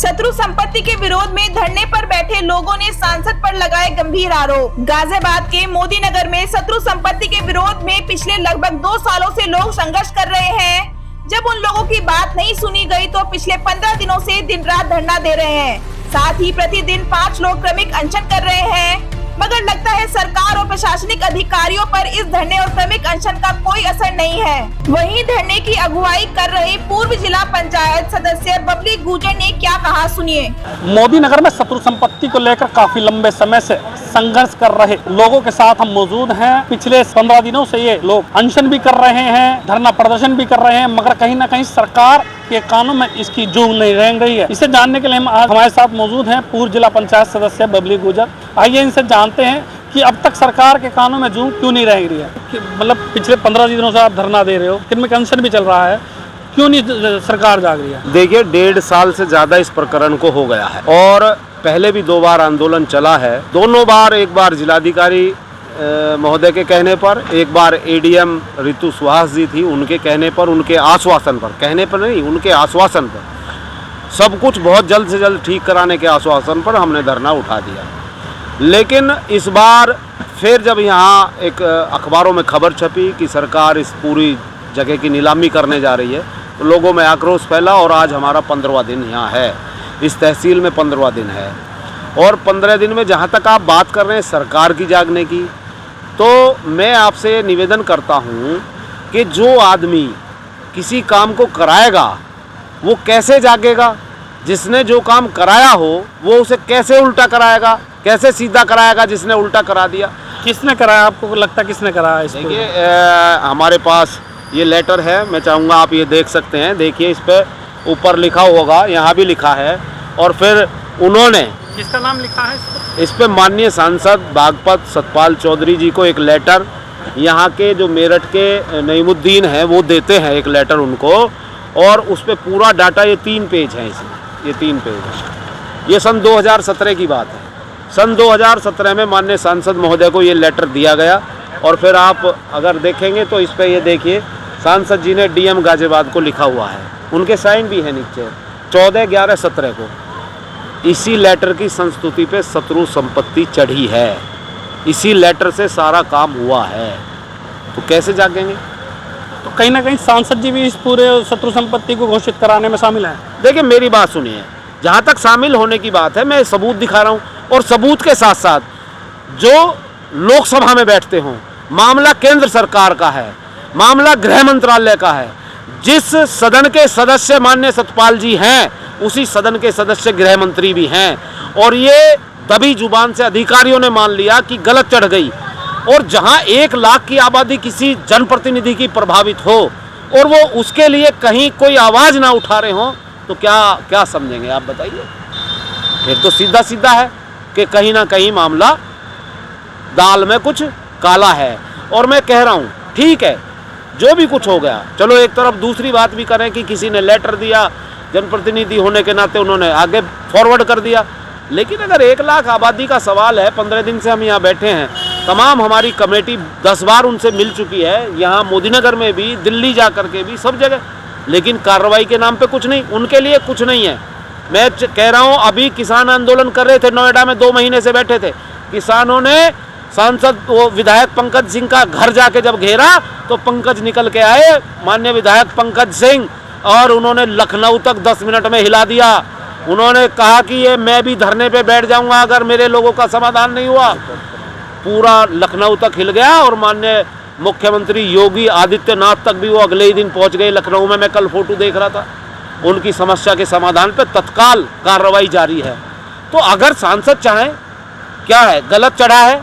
शत्रु संपत्ति के विरोध में धरने पर बैठे लोगों ने सांसद पर लगाए गंभीर आरोप। गाजियाबाद के मोदी नगर में शत्रु संपत्ति के विरोध में पिछले लगभग 2 सालों से लोग संघर्ष कर रहे हैं। जब उन लोगों की बात नहीं सुनी गई तो पिछले 15 दिनों से दिन रात धरना दे रहे हैं। साथ ही प्रतिदिन 5 लोग क्रमिक अनशन कर रहे हैं, मगर लगता है सरकार और प्रशासनिक अधिकारियों पर इस धरने और क्रमिक अनशन का कोई असर नहीं है। वहीं धरने की अगुवाई कर रहे पूर्व जिला पंचायत सदस्य बबली गुजर ने क्या कहा, सुनिए। मोदी नगर में शत्रु संपत्ति को लेकर काफी लंबे समय से संघर्ष कर रहे लोगों के साथ हम मौजूद हैं। पिछले 15 दिनों से ये लोग अनशन भी कर रहे हैं, धरना प्रदर्शन भी कर रहे हैं, मगर कहीं न कहीं सरकार के कानों में इसकी जूं नहीं रेंग रही है। इसे जानने के लिए हम आज हमारे साथ मौजूद हैं पूर्व जिला पंचायत सदस्य बबली गुजर। आइए इनसे जानते हैं कि अब तक सरकार के कानों में जूं क्यों नहीं रेंग रही है। मतलब पिछले 15 दिनों से आप धरना दे रहे हो, क्रमिक अनशन भी चल रहा है, क्यों नहीं सरकार जाग रही है? देखिए, 1.5 साल से ज्यादा इस प्रकरण को हो गया है और पहले भी 2 बार आंदोलन चला है। दोनों बार, एक बार जिलाधिकारी महोदय के कहने पर, एक बार एडीएम ऋतु सुहास जी थी, उनके कहने पर, उनके आश्वासन पर, कहने पर नहीं, उनके आश्वासन पर, सब कुछ बहुत जल्द से जल्द ठीक कराने के आश्वासन पर हमने धरना उठा दिया। लेकिन इस बार फिर जब यहाँ एक अखबारों में खबर छपी कि सरकार इस पूरी जगह की नीलामी करने जा रही है, तो लोगों में आक्रोश फैला और आज हमारा 15वां दिन यहाँ है। इस तहसील में 15वां दिन है और 15 दिन में जहाँ तक आप बात कर रहे हैं सरकार की जागने की, तो मैं आपसे निवेदन करता हूँ कि जो आदमी किसी काम को कराएगा वो कैसे जागेगा? जिसने जो काम कराया हो वो उसे कैसे उल्टा कराएगा, कैसे सीधा कराएगा जिसने उल्टा करा दिया? किसने कराया, आपको लगता है किसने कराया? देखिए, हमारे पास ये लेटर है, मैं चाहूँगा आप ये देख सकते हैं। देखिए, इस पर ऊपर लिखा होगा, यहाँ भी लिखा है, और फिर उन्होंने, किसका नाम लिखा है इस पे माननीय सांसद बागपत सतपाल चौधरी जी को एक लेटर, यहाँ के जो मेरठ के नईमुद्दीन हैं वो देते हैं एक लेटर उनको, और उस पे पूरा डाटा, ये 3 पेज हैं इसमें, ये 3 पेज है। ये सन 2017 की बात है। सन 2017 में माननीय सांसद महोदय को ये लेटर दिया गया और फिर आप अगर देखेंगे तो इस पर ये देखिए, सांसद जी ने डीएम गाजियाबाद को लिखा हुआ है, उनके साइन भी है नीचे, 14/11/17 को। इसी लेटर की संस्तुति पे शत्रु संपत्ति चढ़ी है, इसी लेटर से सारा काम हुआ है, तो कैसे जागेंगे? तो कहीं ना कहीं सांसद जी भी इस पूरे शत्रु संपत्ति को घोषित कराने में शामिल हैं। देखिए, मेरी बात सुनिए, जहाँ तक शामिल होने की बात है, मैं सबूत दिखा रहा हूँ, और सबूत के साथ साथ जो लोकसभा में बैठते हों, मामला केंद्र सरकार का है, मामला गृह मंत्रालय का है, जिस सदन के सदस्य माननीय सतपाल जी हैं उसी सदन के सदस्य गृह मंत्री भी हैं, और ये दबी जुबान से अधिकारियों ने मान लिया कि गलत चढ़ गई। और जहां 1 लाख की आबादी किसी जनप्रतिनिधि की प्रभावित हो और वो उसके लिए कहीं कोई आवाज ना उठा रहे हो, तो क्या समझेंगे आप बताइए? फिर तो सीधा सीधा है कि कहीं ना कहीं मामला दाल में कुछ काला है। और मैं कह रहा हूँ, ठीक है, जो भी कुछ हो गया, चलो एक तरफ दूसरी बात भी करें कि किसी ने लेटर दिया, जनप्रतिनिधि होने के नाते उन्होंने आगे फॉरवर्ड कर दिया, लेकिन अगर 1 लाख आबादी का सवाल है, 15 दिन से हम यहाँ बैठे हैं, तमाम हमारी कमेटी 10 बार उनसे मिल चुकी है, यहाँ मोदी नगर में भी, दिल्ली जा कर के भी, सब जगह, लेकिन कार्रवाई के नाम पे कुछ नहीं, उनके लिए कुछ नहीं है। मैं कह रहा हूँ, अभी किसान आंदोलन कर रहे थे नोएडा में, 2 महीने से बैठे थे किसानों ने, सांसद वो विधायक पंकज सिंह का घर जाके जब घेरा तो पंकज निकल के आए, माननीय विधायक पंकज सिंह, और उन्होंने लखनऊ तक 10 मिनट में हिला दिया। उन्होंने कहा कि ये मैं भी धरने पे बैठ जाऊंगा अगर मेरे लोगों का समाधान नहीं हुआ। पूरा लखनऊ तक हिल गया और माननीय मुख्यमंत्री योगी आदित्यनाथ तक भी वो अगले ही दिन पहुंच गए लखनऊ में। मैं कल फोटो देख रहा था, उनकी समस्या के समाधान पे तत्काल कार्रवाई जारी है। तो अगर सांसद चाहें, क्या है, गलत चढ़ा है,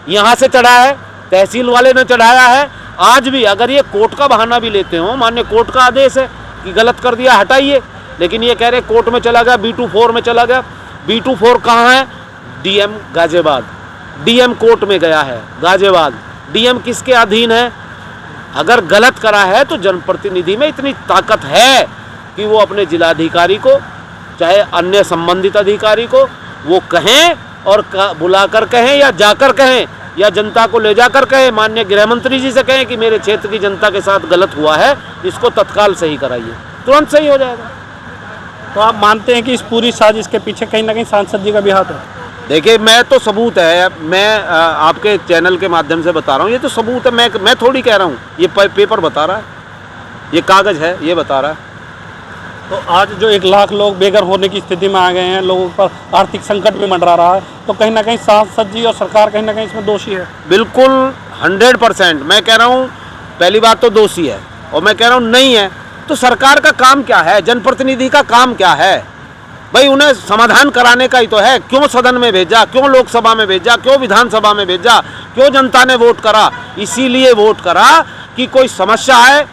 यहाँ से चढ़ा है, तहसील वाले ने चढ़ाया है, आज भी अगर ये कोर्ट का बहाना भी लेते हो, मान्य कोर्ट का आदेश है कि गलत कर दिया, हटाइए, लेकिन ये कह रहे कोर्ट में चला गया, B24 में चला गया। B24 कहाँ है? डीएम गाजियाबाद, डीएम कोर्ट में गया है गाजियाबाद। डीएम किसके अधीन है? अगर गलत करा है तो जनप्रतिनिधि में इतनी ताकत है कि वो अपने जिलाधिकारी को, चाहे अन्य संबंधित अधिकारी को, वो कहें और बुलाकर कहें या जाकर कहें या जनता को ले जाकर कहें, माननीय गृह मंत्री जी से कहें कि मेरे क्षेत्र की जनता के साथ गलत हुआ है, इसको तत्काल सही कराइए, तुरंत सही हो जाएगा। तो आप मानते हैं कि इस पूरी साजिश के पीछे कहीं ना कहीं सांसद जी का भी हाथ है? देखिए, मैं तो सबूत है, मैं आपके चैनल के माध्यम से बता रहा हूँ, ये तो सबूत है, मैं थोड़ी कह रहा हूँ, ये पेपर बता रहा है, ये कागज़ है, ये बता रहा है। तो आज जो 1 लाख लोग बेघर होने की स्थिति में आ गए हैं, लोगों पर आर्थिक संकट भी मंडरा रहा है, तो कहीं ना कहीं सांसद जी और सरकार कहीं ना कहीं इसमें दोषी है। बिल्कुल 100% मैं कह रहा हूँ, पहली बात तो दोषी है, और मैं कह रहा हूँ नहीं है तो सरकार का काम क्या है, जनप्रतिनिधि का काम क्या है भाई? उन्हें समाधान कराने का ही तो है। क्यों सदन में भेजा, क्यों लोकसभा में भेजा, क्यों विधानसभा में भेजा, क्यों जनता ने वोट करा? इसीलिए वोट करा कि कोई समस्या है,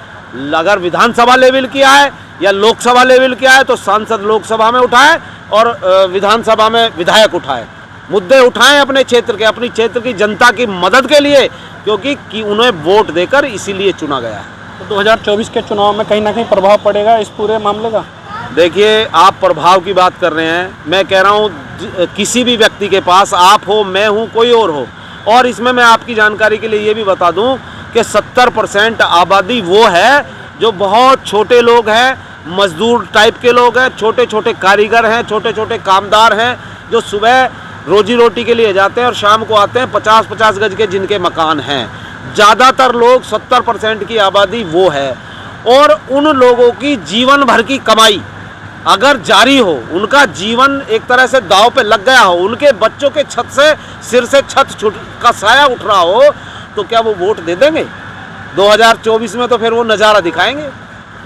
अगर विधानसभा लेवल की आए या लोकसभा लेवल की आए तो सांसद लोकसभा में उठाए और विधानसभा में विधायक उठाए, मुद्दे उठाएं अपने अपनी क्षेत्र की जनता की मदद के लिए, क्योंकि उन्हें वोट देकर इसीलिए चुना गया है। तो 2024 के चुनाव में कहीं ना कहीं प्रभाव पड़ेगा इस पूरे मामले का? देखिए, आप प्रभाव की बात कर रहे हैं, मैं कह रहा हूँ किसी भी व्यक्ति के पास, आप हो, मैं हूँ, कोई और हो, और इसमें मैं आपकी जानकारी के लिए ये भी बता दूं कि 70% आबादी वो है जो बहुत छोटे लोग हैं, मजदूर टाइप के लोग हैं, छोटे छोटे कारीगर हैं, छोटे छोटे कामदार हैं, जो सुबह रोजी रोटी के लिए जाते हैं और शाम को आते हैं, 50-50 गज के जिनके मकान हैं। ज़्यादातर लोग 70% की आबादी वो है, और उन लोगों की जीवन भर की कमाई अगर जारी हो, उनका जीवन एक तरह से दांव पे लग गया हो, उनके बच्चों के छत से सिर से छत का साया उठ रहा हो, तो क्या वो वोट दे देंगे 2024 में? तो फिर वो नज़ारा दिखाएंगे।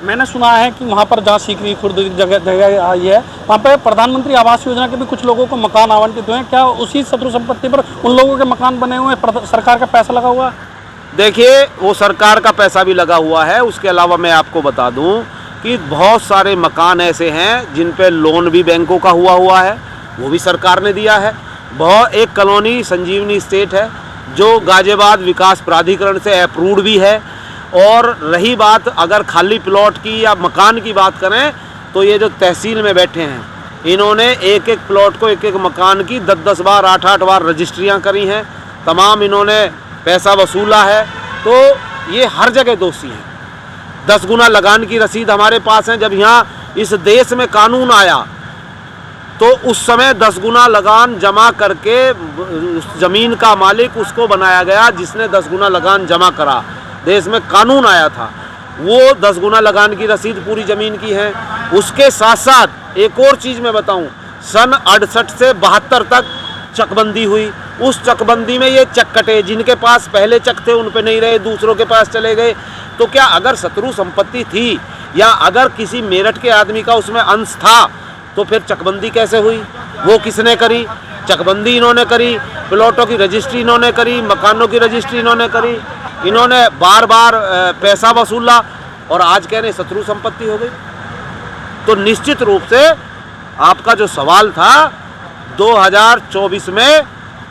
मैंने सुना है कि वहाँ पर जहाँ सीकरी खुर्द जगह आई है, वहाँ पर प्रधानमंत्री आवास योजना के भी कुछ लोगों को मकान आवंटित हुए हैं। क्या उसी शत्रु संपत्ति पर उन लोगों के मकान बने हुए हैं? सरकार का पैसा लगा हुआ है? देखिए, वो सरकार का पैसा भी लगा हुआ है। उसके अलावा मैं आपको बता दूं कि बहुत सारे मकान ऐसे हैं जिन पे लोन भी बैंकों का हुआ है, वो भी सरकार ने दिया है। एक कॉलोनी संजीवनी स्टेट है जो गाजियाबाद विकास प्राधिकरण से अप्रूव्ड भी है। और रही बात अगर खाली प्लॉट की या मकान की बात करें, तो ये जो तहसील में बैठे हैं, इन्होंने एक एक प्लॉट को, एक एक मकान की 10-10 बार 8-8 बार रजिस्ट्रियाँ करी हैं, तमाम इन्होंने पैसा वसूला है। तो ये हर जगह दोषी हैं। 10 गुना लगान की रसीद हमारे पास है। जब यहाँ इस देश में कानून आया तो उस समय 10 गुना लगान जमा करके उस ज़मीन का मालिक उसको बनाया गया जिसने 10 गुना लगान जमा करा। देश में कानून आया था, वो 10 गुना लगान की रसीद पूरी ज़मीन की है। उसके साथ साथ एक और चीज़ मैं बताऊं, सन 68 से 72 तक चकबंदी हुई। उस चकबंदी में ये चक कटे, जिनके पास पहले चक थे उन पे नहीं रहे, दूसरों के पास चले गए। तो क्या अगर शत्रु संपत्ति थी या अगर किसी मेरठ के आदमी का उसमें अंश था, तो फिर चकबंदी कैसे हुई? वो किसने करी? चकबंदी इन्होंने करी, प्लॉटों की रजिस्ट्री इन्होंने करी, मकानों की रजिस्ट्री इन्होंने करी, इन्होंने बार बार पैसा वसूला, और आज कह रहे शत्रु संपत्ति हो गई। तो निश्चित रूप से आपका जो सवाल था, 2024 में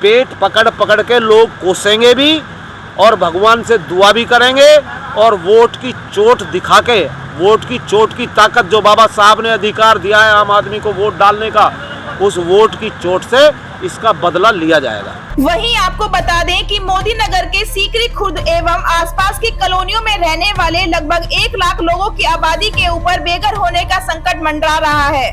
पेट पकड़ पकड़ के लोग कोसेंगे भी और भगवान से दुआ भी करेंगे, और वोट की चोट दिखा के, वोट की चोट की ताकत जो बाबा साहब ने अधिकार दिया है आम आदमी को वोट डालने का, उस वोट की चोट से इसका बदला लिया जाएगा। वहीं आपको बता दें कि मोदी नगर के सीकरी खुर्द एवं आसपास की कॉलोनियों में रहने वाले लगभग 1 लाख लोगों की आबादी के ऊपर बेघर होने का संकट मंडरा रहा है।